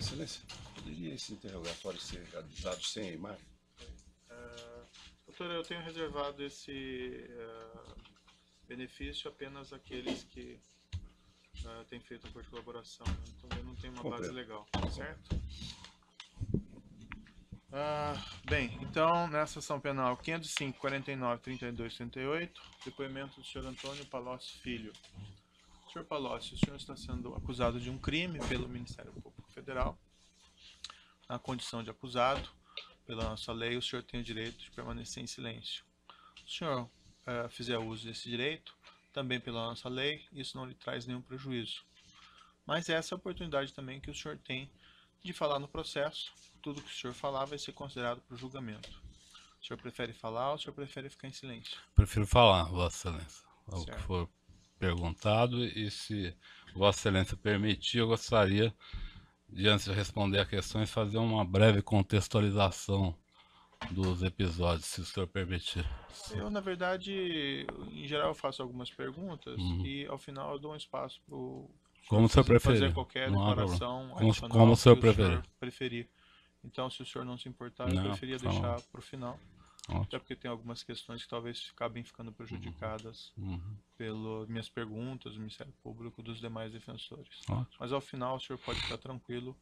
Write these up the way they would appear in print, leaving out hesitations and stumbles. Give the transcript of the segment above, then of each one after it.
Excelência, poderia esse interrogatório ser realizado sem a imagem? Doutora, eu tenho reservado esse benefício apenas àqueles que têm feito acordo de colaboração, né? Então eu não tenho uma base Compreendo. legal, certo? Bem, então nessa ação penal 505, 49, 32, 38, depoimento do senhor Antônio Palocci Filho. Senhor Palocci, o senhor está sendo acusado de um crime pelo Ministério Público Federal. Na condição de acusado, pela nossa lei, o senhor tem o direito de permanecer em silêncio. Se o senhor fizer uso desse direito, também pela nossa lei, isso não lhe traz nenhum prejuízo. Mas essa é a oportunidade também que o senhor tem de falar no processo. Tudo que o senhor falar vai ser considerado para o julgamento. O senhor prefere falar ou o senhor prefere ficar em silêncio? Prefiro falar, Vossa Excelência, o que Certo. for perguntado, e se Vossa Excelência permitir, eu gostaria de, antes de responder a questões, fazer uma breve contextualização dos episódios, se o senhor permitir. Eu, na verdade, em geral, eu faço algumas perguntas e ao final eu dou um espaço para o Como o senhor preferir, fazer qualquer não há declaração problema. adicional Como o senhor que preferir. preferir. Então, se o senhor não se importar, eu Não, preferia tá bom. deixar para o final. Ótimo. Até porque tem algumas questões que talvez acabem ficando prejudicadas pelas minhas perguntas do Ministério Público e dos demais defensores. Ótimo. Mas ao final o senhor pode ficar tranquilo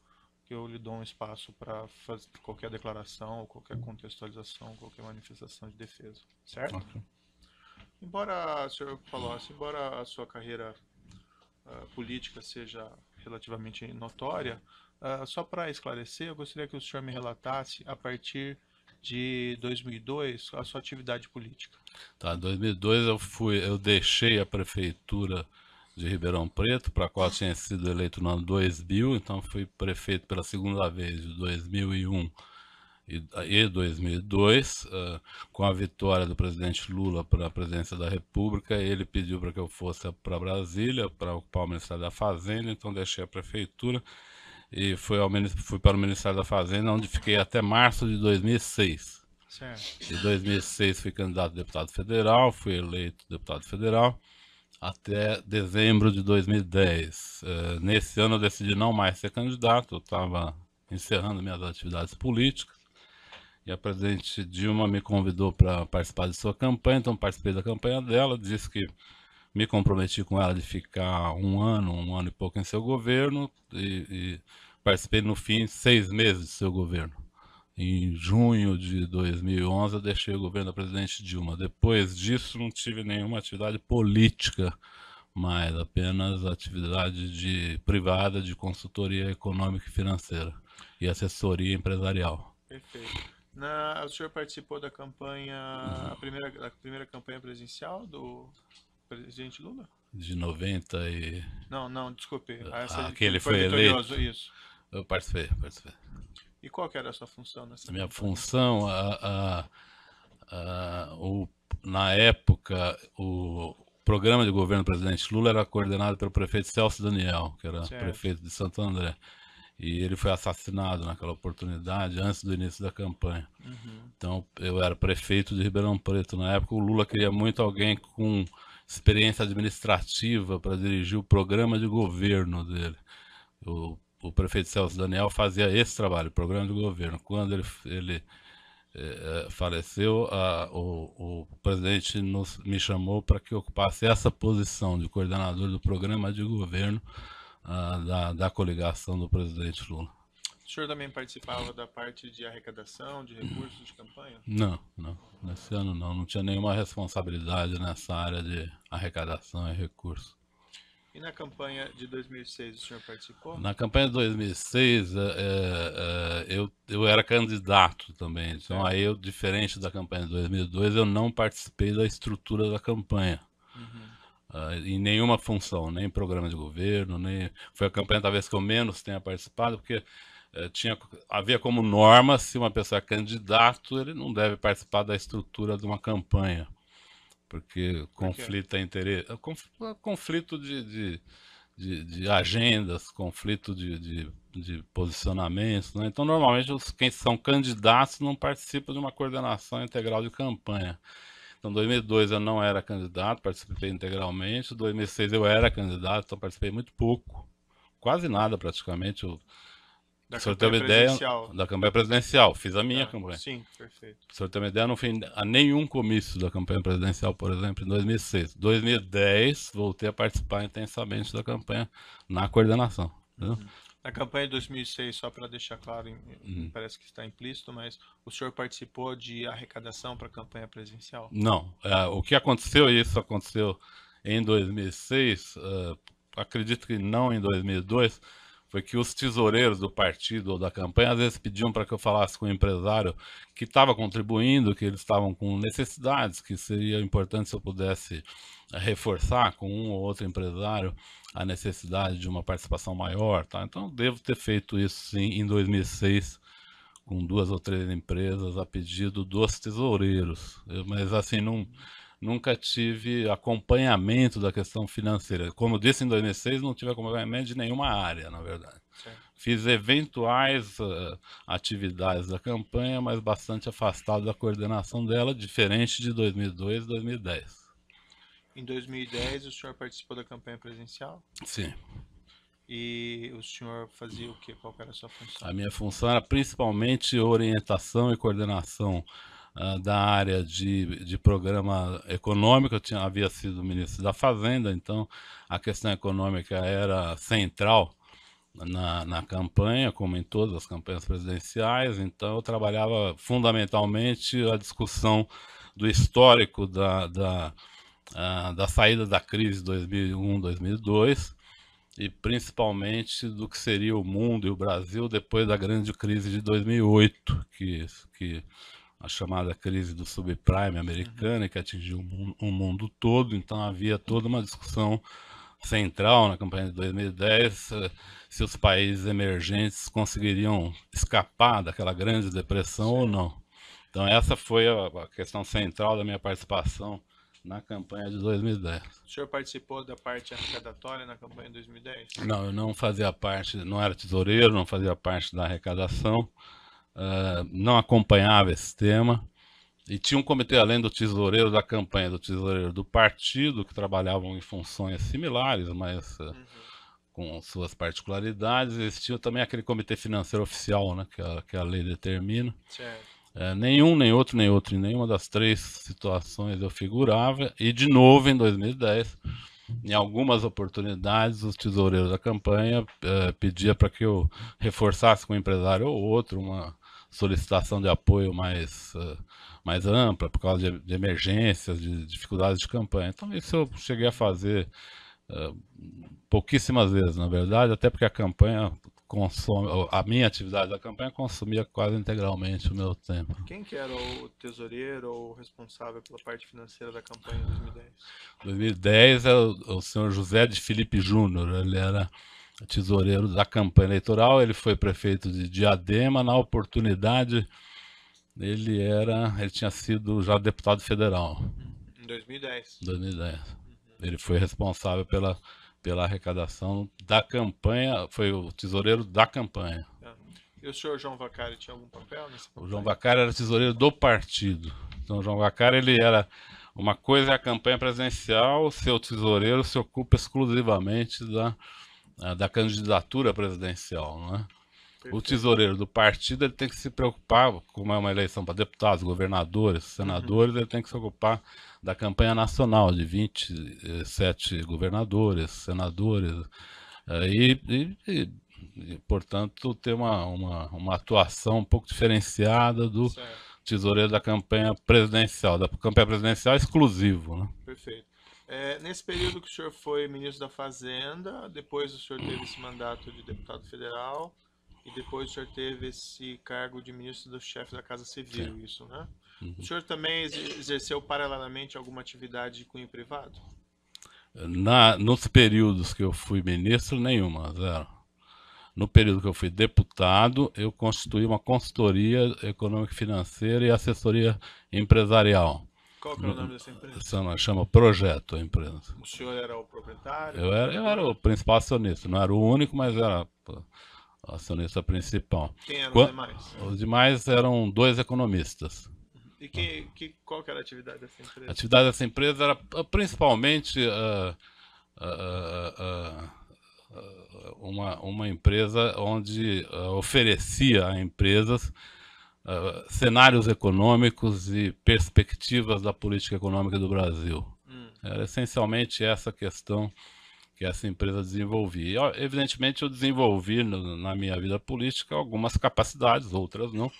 que eu lhe dou um espaço para fazer qualquer declaração, ou qualquer contextualização, qualquer manifestação de defesa. Certo? Ótimo. Embora, o senhor falou assim, embora a sua carreira política seja relativamente notória, só para esclarecer, eu gostaria que o senhor me relatasse a partir de 2002 a sua atividade política. Tá, em 2002 eu deixei a prefeitura de Ribeirão Preto, para a qual tinha sido eleito no ano 2000, então fui prefeito pela segunda vez de 2001 e 2002, com a vitória do presidente Lula para a presidência da República. Ele pediu para que eu fosse para Brasília, para ocupar o Ministério da Fazenda, então deixei a prefeitura e fui para o Ministério da Fazenda, onde fiquei até março de 2006. Certo. Em 2006 fui candidato a deputado federal, fui eleito deputado federal até dezembro de 2010. Nesse ano eu decidi não mais ser candidato, eu estava encerrando minhas atividades políticas e a presidente Dilma me convidou para participar de sua campanha, então participei da campanha dela, disse que me comprometi com ela de ficar um ano e pouco em seu governo e participei no fim 6 meses de seu governo. Em junho de 2011 eu deixei o governo da presidente Dilma. Depois disso não tive nenhuma atividade política, mas apenas atividade privada de consultoria econômica e financeira e assessoria empresarial. Perfeito. O senhor participou da campanha, a primeira campanha presidencial do presidente Lula? De 90 e... Não, desculpe. que ele foi eleito. Isso. Eu participei. E qual que era a sua função nessa Minha campanha? função, na época, o programa de governo do presidente Lula era coordenado pelo prefeito Celso Daniel, que era prefeito de Santo André. E ele foi assassinado naquela oportunidade, antes do início da campanha. Então, eu era prefeito de Ribeirão Preto na época. O Lula queria muito alguém com experiência administrativa para dirigir o programa de governo dele. O prefeito Celso Daniel fazia esse trabalho, o programa de governo. Quando ele faleceu, o presidente me chamou para que eu ocupasse essa posição de coordenador do programa de governo da coligação do presidente Lula. O senhor também participava da parte de arrecadação, de recursos de campanha? Não. Nesse ano não tinha nenhuma responsabilidade nessa área de arrecadação e recursos. E na campanha de 2006 o senhor participou? Na campanha de 2006 eu era candidato também, então aí eu, diferente da campanha de 2002, eu não participei da estrutura da campanha. Em nenhuma função, nem programa de governo, nem... Foi a campanha talvez que eu menos tenha participado, porque havia como norma, se uma pessoa é candidato, ele não deve participar da estrutura de uma campanha, porque conflita interesse, conflito de agendas, conflito de posicionamentos, né? Então normalmente quem são candidatos não participam de uma coordenação integral de campanha. Então, em 2002 eu não era candidato, participei integralmente. Em 2006 eu era candidato, então participei muito pouco, quase nada praticamente. Eu Da O senhor tem uma campanha ideia presidencial. da campanha presidencial. Fiz a minha campanha. Sim, perfeito. O senhor tem uma ideia, não fui a nenhum comício da campanha presidencial, por exemplo, em 2006. 2010, voltei a participar intensamente da campanha na coordenação. Entendeu? Na campanha de 2006, só para deixar claro, parece que está implícito, mas o senhor participou de arrecadação para a campanha presidencial? Não. O que aconteceu, e isso aconteceu em 2006, acredito que não em 2002, foi que os tesoureiros do partido ou da campanha às vezes pediam para que eu falasse com o empresário que estava contribuindo, que eles estavam com necessidades, que seria importante se eu pudesse reforçar com um ou outro empresário a necessidade de uma participação maior. Tá? Então, devo ter feito isso sim em 2006, com 2 ou 3 empresas a pedido dos tesoureiros. Mas assim, nunca tive acompanhamento da questão financeira. Como eu disse, em 2006 não tive acompanhamento de nenhuma área, na verdade. Certo. Fiz eventuais atividades da campanha, mas bastante afastado da coordenação dela, diferente de 2002 e 2010. Em 2010, o senhor participou da campanha presidencial? Sim. E o senhor fazia o quê? Qual que era a sua função? A minha função era principalmente orientação e coordenação da área de programa econômico. Eu havia sido ministro da Fazenda, então a questão econômica era central na campanha, como em todas as campanhas presidenciais. Então eu trabalhava fundamentalmente a discussão do histórico da saída da crise de 2001, 2002, e principalmente do que seria o mundo e o Brasil depois da grande crise de 2008, que a chamada crise do subprime americana, que atingiu o mundo todo. Então havia toda uma discussão central na campanha de 2010 se os países emergentes conseguiriam escapar daquela grande depressão ou não. Então essa foi a questão central da minha participação na campanha de 2010. O senhor participou da parte arrecadatória na campanha de 2010? Não, eu não fazia parte, não era tesoureiro, não fazia parte da arrecadação, não acompanhava esse tema. E tinha um comitê, além do tesoureiro da campanha, do tesoureiro do partido, que trabalhavam em funções similares, mas com suas particularidades. Existia também aquele comitê financeiro oficial, né, que a lei determina. Certo. Nenhum, nem outro, em nenhuma das 3 situações eu figurava. E de novo, em 2010, em algumas oportunidades, os tesoureiros da campanha pediam para que eu reforçasse com um empresário ou outro uma solicitação de apoio mais ampla, por causa de emergências, de dificuldades de campanha. Então isso eu cheguei a fazer pouquíssimas vezes, na verdade, até porque a campanha a minha atividade da campanha consumia quase integralmente o meu tempo. Quem que era o tesoureiro ou responsável pela parte financeira da campanha em 2010? 2010 é o senhor José de Felipe Júnior. Ele era tesoureiro da campanha eleitoral, ele foi prefeito de Diadema. Na oportunidade, ele tinha sido já deputado federal. Em 2010? 2010. Ele foi responsável pela arrecadação da campanha, foi o tesoureiro da campanha. E o senhor João Vacari tinha algum papel nessa campanha? O João Vacari era tesoureiro do partido. Então o João Vacari, ele era... Uma coisa é a campanha presidencial, o seu tesoureiro se ocupa exclusivamente da candidatura presidencial, né? O tesoureiro do partido, ele tem que se preocupar, como é uma eleição para deputados, governadores, senadores, ele tem que se ocupar da campanha nacional, de 27 governadores, senadores, e portanto, ter uma atuação um pouco diferenciada do tesoureiro da campanha presidencial. Da campanha presidencial exclusivo, né? Perfeito. Nesse período que o senhor foi ministro da Fazenda, depois o senhor teve esse mandato de deputado federal, e depois o senhor teve esse cargo de ministro do chefe da Casa Civil, sim. Isso, né? O senhor também exerceu paralelamente alguma atividade de cunho privado? Nos períodos que eu fui ministro, nenhuma, zero. No período que eu fui deputado, eu constituí uma consultoria econômica e financeira e assessoria empresarial. Qual que é o nome dessa empresa? Chama Projeto, a empresa. O senhor era o proprietário? Eu era o principal acionista, não era o único, mas era o acionista principal. Quem eram os demais? Os demais eram 2 economistas. E qual que era a atividade dessa empresa? A atividade dessa empresa era principalmente uma empresa onde oferecia a empresas cenários econômicos e perspectivas da política econômica do Brasil. Era essencialmente essa questão que essa empresa desenvolvia. E, evidentemente, eu desenvolvi na minha vida política algumas capacidades, outras não.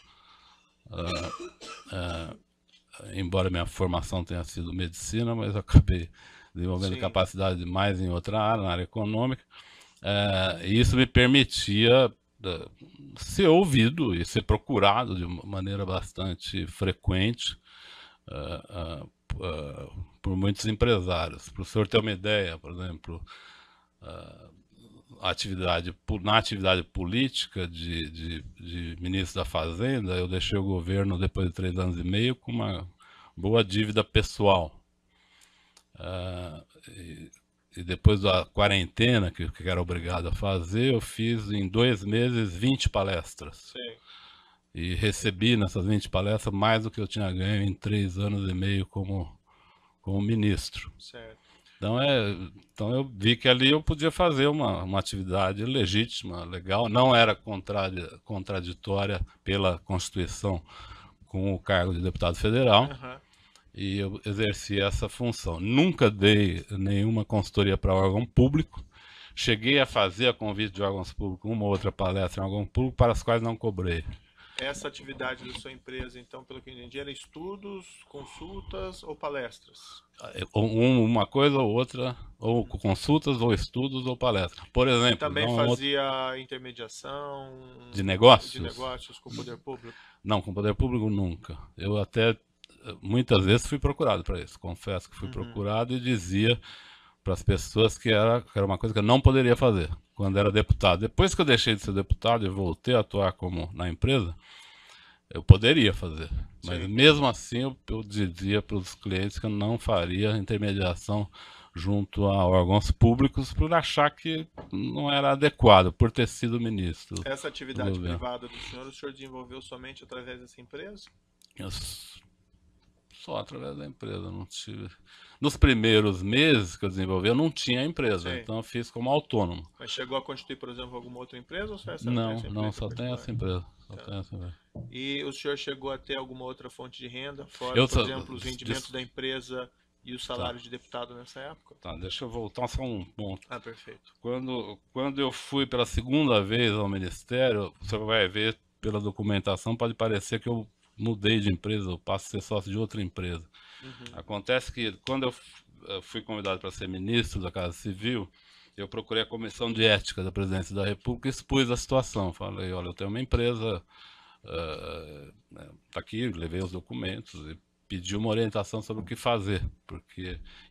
Embora minha formação tenha sido medicina, mas eu acabei desenvolvendo capacidade mais em outra área, na área econômica. E isso me permitia ser ouvido e ser procurado de uma maneira bastante frequente por muitos empresários. Para o senhor ter uma ideia, por exemplo, na atividade política de ministro da Fazenda, eu deixei o governo depois de 3 anos e meio com uma boa dívida pessoal. E depois da quarentena, que era obrigado a fazer, eu fiz em 2 meses 20 palestras. Sim. E recebi nessas 20 palestras mais do que eu tinha ganho em 3 anos e meio como ministro. Certo. Então eu vi que ali eu podia fazer uma atividade legítima, legal, não era contraditória pela Constituição com o cargo de deputado federal. E eu exerci essa função. Nunca dei nenhuma consultoria para órgão público. Cheguei a fazer a convite de órgãos públicos, uma ou outra palestra em órgão público, para as quais não cobrei. Essa atividade da sua empresa, então, pelo que eu entendi, era estudos, consultas ou palestras? Uma coisa ou outra, ou consultas, ou estudos, ou palestras. Por exemplo... Também fazia intermediação... De negócios? De negócios com o poder público? Não, com o poder público nunca. Eu até... Muitas vezes fui procurado para isso, confesso que fui procurado e dizia para as pessoas que era uma coisa que eu não poderia fazer quando era deputado. Depois que eu deixei de ser deputado e voltei a atuar na empresa, eu poderia fazer. Mas mesmo assim eu dizia para os clientes que eu não faria intermediação junto a órgãos públicos por achar que não era adequado, por ter sido ministro. Essa atividade privada do senhor, o senhor desenvolveu somente através dessa empresa? Só através da empresa, não tive... Nos primeiros meses que eu desenvolvi, eu não tinha empresa, então eu fiz como autônomo. Mas chegou a constituir, por exemplo, alguma outra empresa ou só essa Não, empresa? Não, só tem essa empresa. E o senhor chegou a ter alguma outra fonte de renda, fora, por exemplo, os rendimentos da empresa e o salário de deputado nessa época? Tá, deixa eu voltar só um ponto. Perfeito. Quando eu fui pela segunda vez ao Ministério, você vai ver pela documentação, pode parecer que eu mudei de empresa, eu passo a ser sócio de outra empresa. Acontece que quando eu fui convidado para ser ministro da Casa Civil, eu procurei a Comissão de Ética da Presidência da República e expus a situação. Falei, olha, eu tenho uma empresa, tá aqui, levei os documentos e pedi uma orientação sobre o que fazer,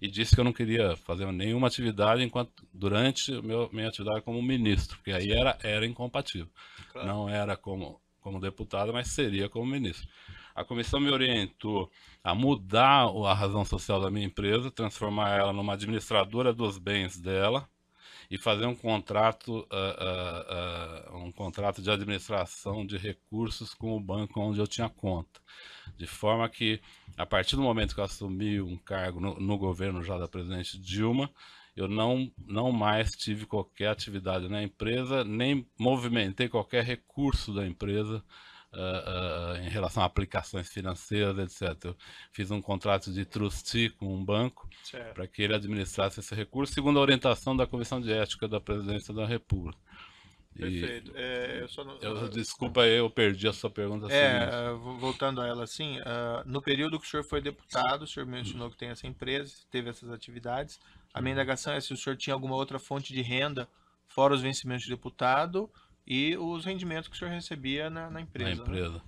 e disse que eu não queria fazer nenhuma atividade durante minha atividade como ministro, porque aí era incompatível. Claro. Não era como deputado, mas seria como ministro. A comissão me orientou a mudar a razão social da minha empresa, transformar ela numa administradora dos bens dela e fazer um contrato de administração de recursos com o banco onde eu tinha conta. De forma que, a partir do momento que eu assumi um cargo no governo já da presidente Dilma, eu não mais tive qualquer atividade na empresa, nem movimentei qualquer recurso da empresa em relação a aplicações financeiras, etc. Eu fiz um contrato de trustee com um banco para que ele administrasse esse recurso, segundo a orientação da Comissão de Ética da Presidência da República. Perfeito. Desculpa, eu perdi a sua pergunta. Voltando a ela assim, no período que o senhor foi deputado, o senhor mencionou que tem essa empresa, teve essas atividades. A minha indagação é se o senhor tinha alguma outra fonte de renda, fora os vencimentos de deputado e os rendimentos que o senhor recebia na empresa. Na empresa. Né?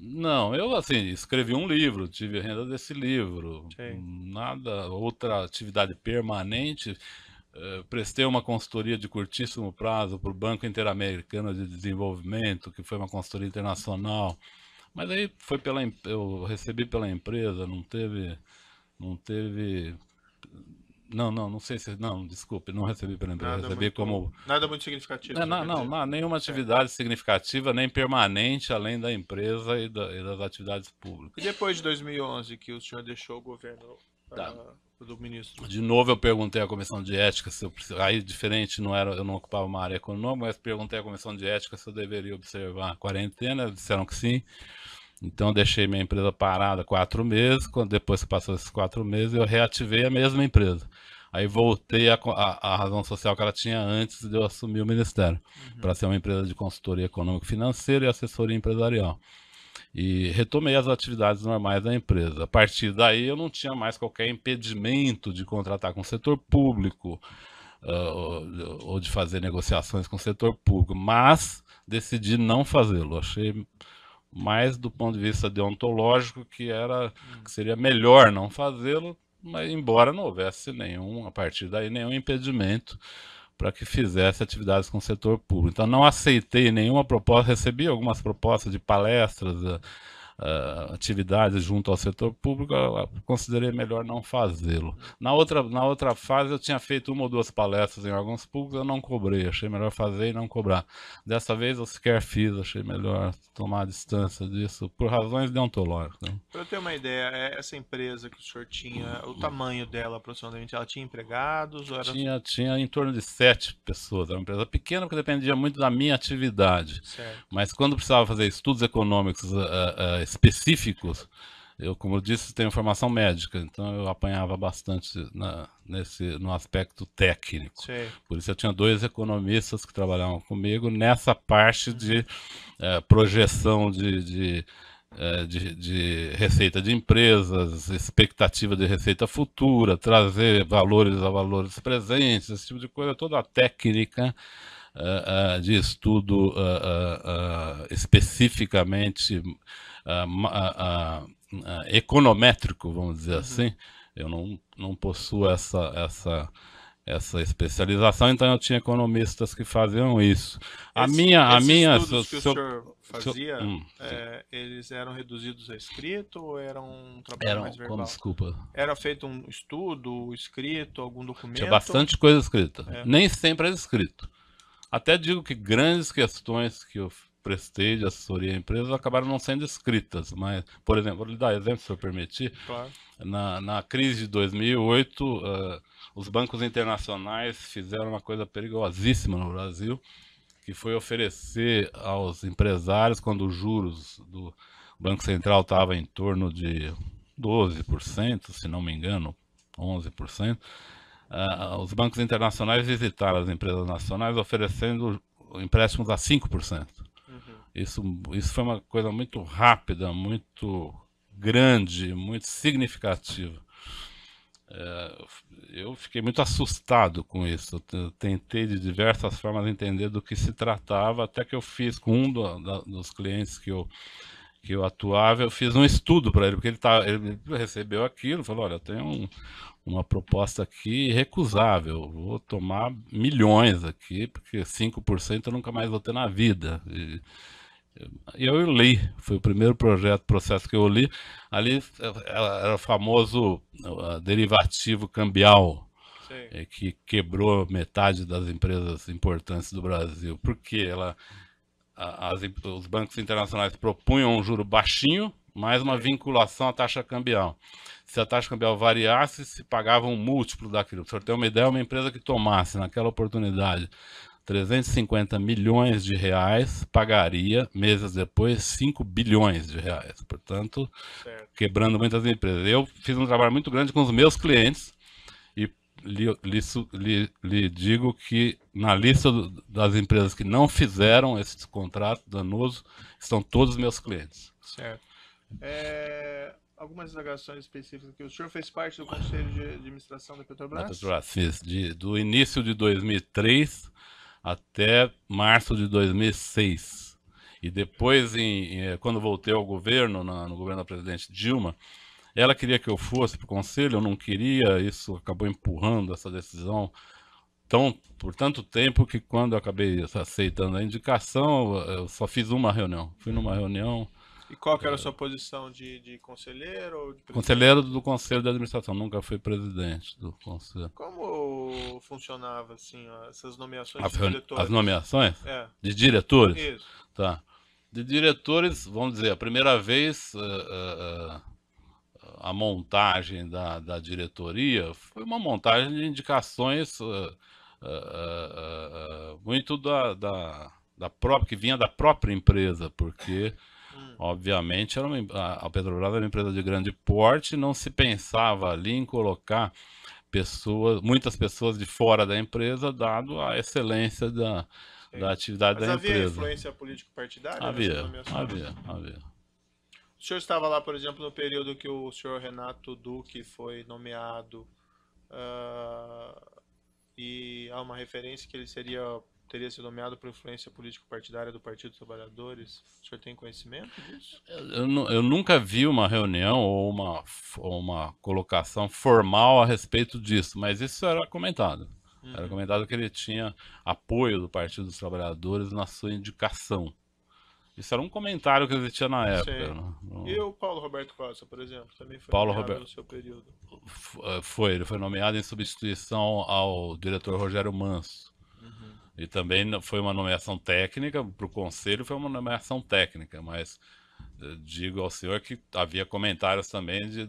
Não, eu assim, escrevi um livro, tive renda desse livro, nada, outra atividade permanente. Prestei uma consultoria de curtíssimo prazo para o Banco Interamericano de Desenvolvimento, que foi uma consultoria internacional, mas aí eu recebi pela empresa, não desculpe, não recebi pela empresa, recebi como... Nada muito significativo. Nenhuma atividade significativa, nem permanente, além da empresa e das atividades públicas. E depois de 2011, que o senhor deixou o governo do ministro? De novo eu perguntei à comissão de ética se eu precisava, aí diferente, não era, eu não ocupava uma área econômica, mas perguntei à comissão de ética se eu deveria observar a quarentena, eles disseram que sim. Então eu deixei minha empresa parada 4 meses, depois que passou esses 4 meses eu reativei a mesma empresa. Aí voltei à razão social que ela tinha antes de eu assumir o ministério, para ser uma empresa de consultoria econômico-financeira e assessoria empresarial. E retomei as atividades normais da empresa. A partir daí eu não tinha mais qualquer impedimento de contratar com o setor público, ou de fazer negociações com o setor público, mas decidi não fazê-lo. Achei mais do ponto de vista deontológico que seria melhor não fazê-lo, mas embora não houvesse a partir daí nenhum impedimento para que fizesse atividades com o setor público. Então não aceitei nenhuma proposta, recebi algumas propostas de palestras, atividades junto ao setor público, eu considerei melhor não fazê-lo. Na outra fase eu tinha feito 1 ou 2 palestras em órgãos públicos, eu não cobrei, achei melhor fazer e não cobrar. Dessa vez eu sequer fiz, achei melhor tomar a distância disso, por razões deontológicas. Né? Para eu ter uma ideia, essa empresa que o senhor tinha, o tamanho dela aproximadamente, ela tinha empregados? Ou era... Tinha em torno de 7 pessoas, era uma empresa pequena porque dependia muito da minha atividade. Certo. Mas quando precisava fazer estudos econômicos específicos, eu, como eu disse, tenho formação médica, então eu apanhava bastante no aspecto técnico. Sei. Por isso eu tinha 2 economistas que trabalhavam comigo nessa parte de projeção de receita de empresas, expectativa de receita futura, trazer valores a valores presentes, esse tipo de coisa, toda a técnica de estudo especificamente econométrico, vamos dizer assim. Eu não possuo essa especialização, então eu tinha economistas que faziam isso. Esses estudos que o senhor fazia, eles eram reduzidos a escrito ou eram um trabalho mais verbal? Como, desculpa? Era feito um estudo, escrito, algum documento? Tinha bastante coisa escrita. Nem sempre era escrito. Até digo que grandes questões que eu prestei de assessoria a empresas acabaram não sendo escritas, mas, por exemplo, vou lhe dar exemplo, se eu permitir. Claro. Na crise de 2008, os bancos internacionais fizeram uma coisa perigosíssima no Brasil, que foi oferecer aos empresários, quando os juros do Banco Central estavam em torno de 12%, se não me engano, 11%, os bancos internacionais visitaram as empresas nacionais oferecendo empréstimos a 5%. Isso foi uma coisa muito rápida, muito grande, muito significativa. Eu fiquei muito assustado com isso. Eu tentei de diversas formas entender do que se tratava, até que eu fiz com um dos clientes que eu atuava, eu fiz um estudo para ele, porque ele recebeu aquilo, falou, olha, eu tenho uma proposta aqui irrecusável, vou tomar milhões aqui, porque 5% eu nunca mais vou ter na vida. E eu li, foi o primeiro processo que eu li. Ali era o famoso derivativo cambial, que quebrou metade das empresas importantes do Brasil, porque os bancos internacionais propunham um juro baixinho, mais uma vinculação à taxa cambial. Se a taxa cambial variasse, se pagava um múltiplo daquilo. Para o senhor ter uma ideia, uma empresa que tomasse naquela oportunidade 350 milhões de reais, pagaria, meses depois, 5 bilhões de reais. Portanto, quebrando muitas empresas. Eu fiz um trabalho muito grande com os meus clientes e lhe digo que na lista das empresas que não fizeram esse contrato danoso, estão todos os meus clientes. Certo. Algumas indagações específicas aqui. O senhor fez parte do Conselho de Administração da Petrobras? Da Petrobras, fiz. Do início de 2003 até março de 2006. E depois, quando voltei ao governo, no governo da presidente Dilma, ela queria que eu fosse para o conselho, eu não queria, isso acabou empurrando essa decisão por tanto tempo que quando eu acabei aceitando a indicação, eu só fiz uma reunião. Fui numa reunião... E qual que era a sua posição de conselheiro ou de presidente? Conselheiro do Conselho de Administração, nunca fui presidente do Conselho. Como funcionava assim, essas nomeações de diretores? As nomeações? É. De diretores? Isso. Tá. De diretores, vamos dizer, a primeira vez a montagem da diretoria foi uma montagem de indicações muito da própria, que vinha da própria empresa, porque obviamente a Petrobras era uma empresa de grande porte, não se pensava ali em colocar muitas pessoas de fora da empresa, dado a excelência da atividade Mas da havia empresa. influência político-partidária nessas Havia, nomeações? havia. O senhor estava lá, por exemplo, no período que o senhor Renato Duque foi nomeado, e há uma referência que ele teria sido nomeado por influência político-partidária do Partido dos Trabalhadores. O senhor tem conhecimento disso? Eu nunca vi uma reunião ou uma colocação formal a respeito disso, mas isso era comentado. Era comentado que ele tinha apoio do Partido dos Trabalhadores na sua indicação. Isso era um comentário que existia na época. Sei. Né? E o Paulo Roberto Costa, por exemplo, também foi Paulo nomeado Roberto no seu período. ele foi nomeado em substituição ao diretor Rogério Manso. E também foi uma nomeação técnica, para o conselho foi uma nomeação técnica, mas digo ao senhor que havia comentários também de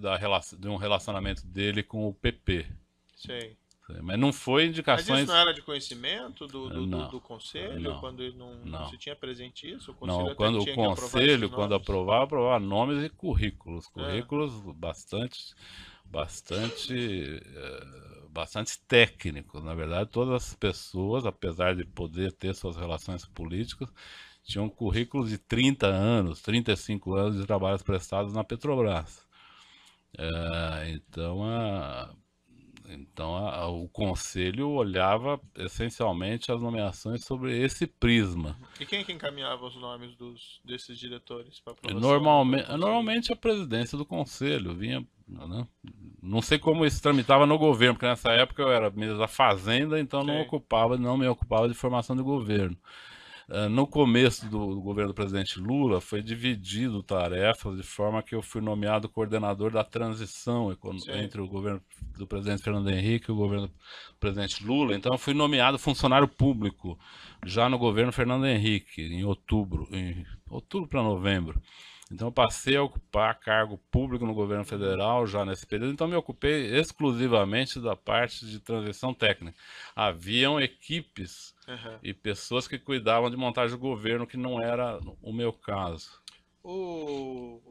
um relacionamento dele com o PP. Sei. Mas não foi Mas indicações. isso não era de conhecimento Não, do conselho? não, Quando ele não não. se tinha presente isso? O conselho Não, até quando o tinha que aprovar conselho, esses quando nomes? aprovava nomes e currículos. Currículos bastante técnicos. Na verdade, todas as pessoas, apesar de poder ter suas relações políticas, tinham currículos de 30 anos, 35 anos de trabalhos prestados na Petrobras. Então, o conselho olhava essencialmente as nomeações sobre esse prisma. E quem que encaminhava os nomes desses diretores para aprovação? Normalmente a presidência do conselho vinha, né? Não sei como isso tramitava no governo, porque nessa época eu era ministro da Fazenda, então não me ocupava de formação de governo. No começo do governo do presidente Lula, foi dividido tarefas de forma que eu fui nomeado coordenador da transição entre o governo do presidente Fernando Henrique e o governo do presidente Lula. Então eu fui nomeado funcionário público já no governo Fernando Henrique, em outubro para novembro. Então eu passei a ocupar cargo público no governo federal já nesse período, então me ocupei exclusivamente da parte de transição técnica. Haviam equipes e pessoas que cuidavam de montagem do governo, que não era o meu caso. O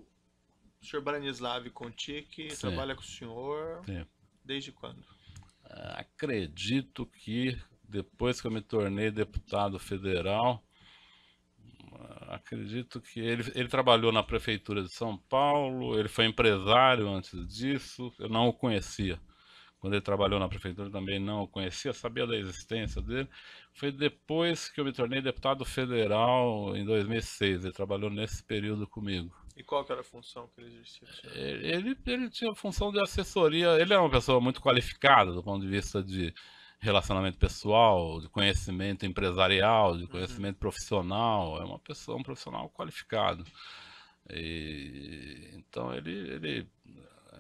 senhor Branislav Contic trabalha com o senhor desde quando? Acredito que depois que eu me tornei deputado federal, acredito que ele trabalhou na prefeitura de São Paulo, ele foi empresário antes disso, eu não o conhecia. Quando ele trabalhou na prefeitura também não o conhecia, sabia da existência dele. Foi depois que eu me tornei deputado federal, em 2006, ele trabalhou nesse período comigo. E qual que era a função que ele exercia? Ele tinha a função de assessoria, ele é uma pessoa muito qualificada do ponto de vista de relacionamento pessoal, de conhecimento empresarial, de conhecimento profissional, é um profissional qualificado. Então ele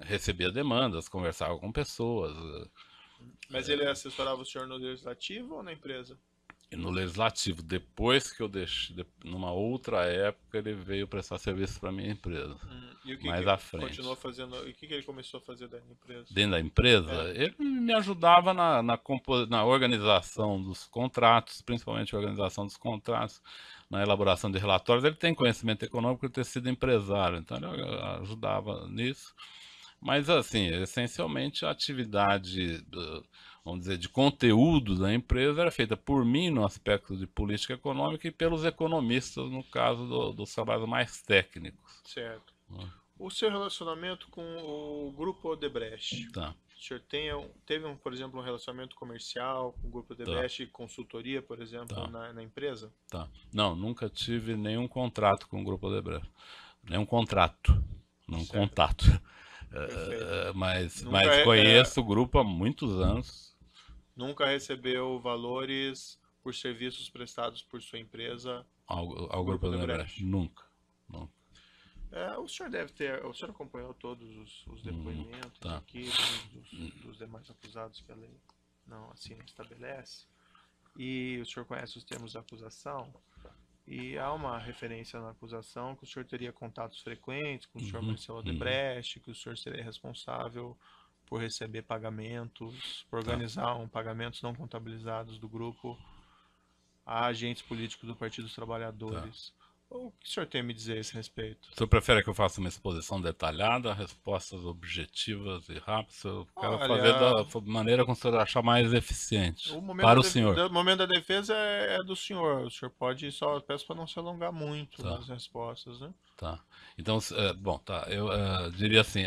recebia demandas, conversava com pessoas. Mas ele assessorava o senhor no legislativo ou na empresa? E no legislativo, depois que eu deixei, numa outra época, ele veio prestar serviço para minha empresa. E o que mais que à frente. Continuou fazendo? E o que ele começou a fazer dentro da empresa? Dentro da empresa, ele me ajudava na organização dos contratos, principalmente a organização dos contratos, na elaboração de relatórios. Ele tem conhecimento econômico por ter sido empresário, então ele ajudava nisso. Mas, assim, essencialmente a atividade, vamos dizer, de conteúdo da empresa era feita por mim no aspecto de política econômica e pelos economistas, no caso dos trabalhos mais técnicos. Certo. O seu relacionamento com o Grupo Odebrecht? Tá. O senhor teve, por exemplo, um relacionamento comercial com o Grupo Odebrecht e consultoria, por exemplo, na empresa? Tá. Não, nunca tive nenhum contrato com o Grupo Odebrecht. Nenhum contrato, não contato. Mas conheço o grupo há muitos anos. Nunca recebeu valores por serviços prestados por sua empresa ao Grupo Odebrecht? Nunca. O senhor acompanhou todos os depoimentos aqui dos demais acusados que a lei não assim estabelece? E o senhor conhece os termos da acusação? E há uma referência na acusação que o senhor teria contatos frequentes com o senhor Uhum, Marcelo Odebrecht, que o senhor seria responsável por receber pagamentos, por organizar pagamentos não contabilizados do grupo a agentes políticos do Partido dos tá. Trabalhadores. O que o senhor tem a me dizer a esse respeito? O senhor prefere que eu faça uma exposição detalhada, respostas objetivas e rápidas? Eu quero fazer da Olha, maneira como o senhor achar mais eficiente. o momento Para o da, senhor. o momento da defesa é do senhor. O senhor pode só peço para não se alongar muito Tá, nas respostas, né? tá. Então, bom, tá. Eu diria assim,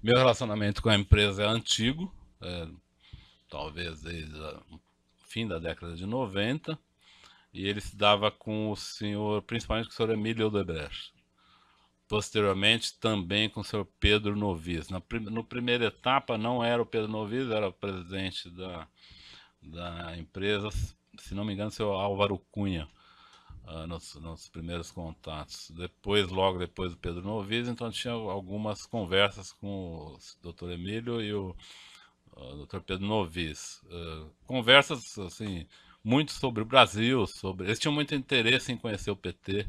meu relacionamento com a empresa é antigo, talvez desde o fim da década de 90, e ele se dava com o senhor, principalmente com o senhor Emílio Odebrecht. Posteriormente, também com o senhor Pedro Novis. No primeira etapa, não era o Pedro Novis, era o presidente da empresa, se não me engano, o senhor Álvaro Cunha, nos primeiros contatos. Depois, logo depois do Pedro Novis, então tinha algumas conversas com o Dr. Emílio e o Dr. Pedro Novis. Conversas, assim, muito sobre o Brasil, eles tinham muito interesse em conhecer o PT.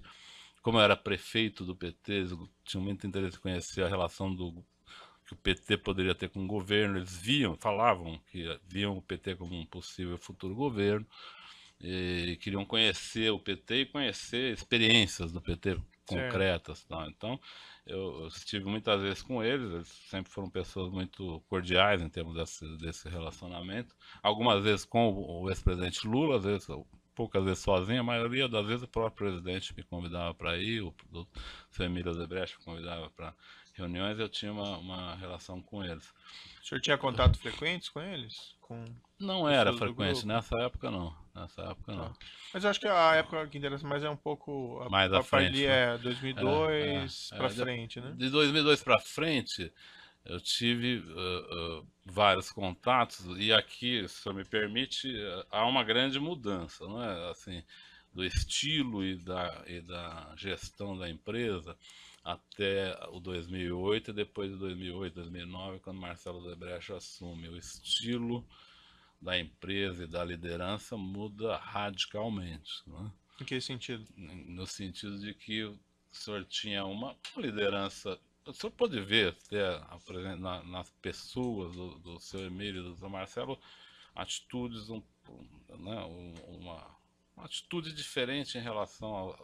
Como eu era prefeito do PT, eles tinham muito interesse em conhecer a relação que o PT poderia ter com o governo. Eles falavam que viam o PT como um possível futuro governo e queriam conhecer o PT e conhecer experiências do PT Certo. concretas, tá? Então eu estive muitas vezes com eles sempre foram pessoas muito cordiais em termos desse relacionamento. Algumas vezes com o ex-presidente Lula, às vezes poucas vezes sozinho, a maioria das vezes o próprio presidente me convidava para ir, o seu Emílio Odebrecht me convidava para reuniões, eu tinha uma relação com eles. O senhor tinha contato frequentes com eles? Com Não era pessoas do frequente, grupo? nessa época não. Nessa época não. Tá. Mas eu acho que a época que interessa mais é um pouco Mais à a partir frente, né? 2002 para frente, né? De 2002 para frente, eu tive vários contatos e aqui, se o senhor me permite, há uma grande mudança, não é? Assim, do estilo e da gestão da empresa até o 2008 e depois de 2008, 2009, quando Marcelo Odebrecht assume. O estilo da empresa e da liderança muda radicalmente, não é? Em que sentido? No sentido de que o senhor tinha uma liderança. O senhor pode ver até nas pessoas do seu Emílio e do seu Marcelo atitudes, né, uma atitude diferente em relação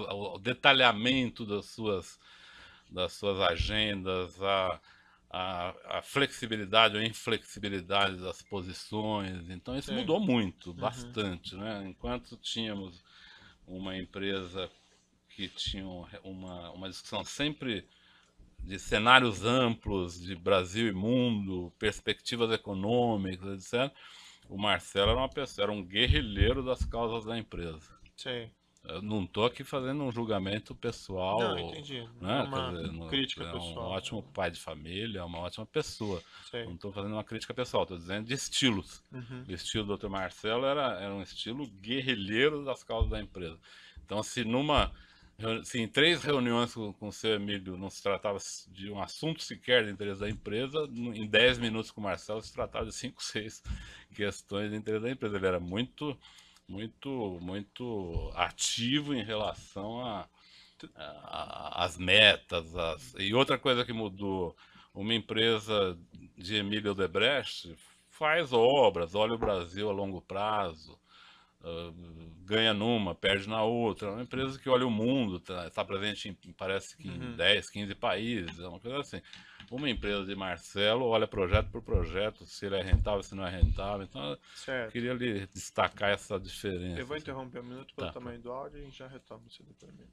ao detalhamento das suas agendas, a flexibilidade ou inflexibilidade das posições. Então isso Sim. mudou muito, bastante, né? Enquanto tínhamos uma empresa que tinha uma discussão sempre de cenários amplos, de Brasil e mundo, perspectivas econômicas, etc. O Marcelo era um guerrilheiro das causas da empresa. Sim. Eu não estou aqui fazendo um julgamento pessoal, Não, entendi. né? É uma Quer dizer, crítica é um pessoal. ótimo pai de família, é uma ótima pessoa. Sei. Não estou fazendo uma crítica pessoal, estou dizendo de estilos. O estilo do Dr. Marcelo era um estilo guerrilheiro das causas da empresa. Então, se em 3 reuniões com o seu Emílio não se tratava de um assunto sequer de interesse da empresa, em 10 minutos com o Marcelo se tratava de 5, 6 questões de interesse da empresa. Ele era muito ativo em relação às metas. E outra coisa que mudou, uma empresa de Emílio Odebrecht faz obras, olha o Brasil a longo prazo, ganha numa, perde na outra. É uma empresa que olha o mundo, está presente parece que em 10, 15 países, é uma coisa assim. Uma empresa de Marcelo olha projeto por projeto, se ele é rentável, se não é rentável. Então, eu queria lhe destacar essa diferença. Eu vou interromper um minuto pelo Tá. tamanho do áudio e a gente já retoma esse depoimento.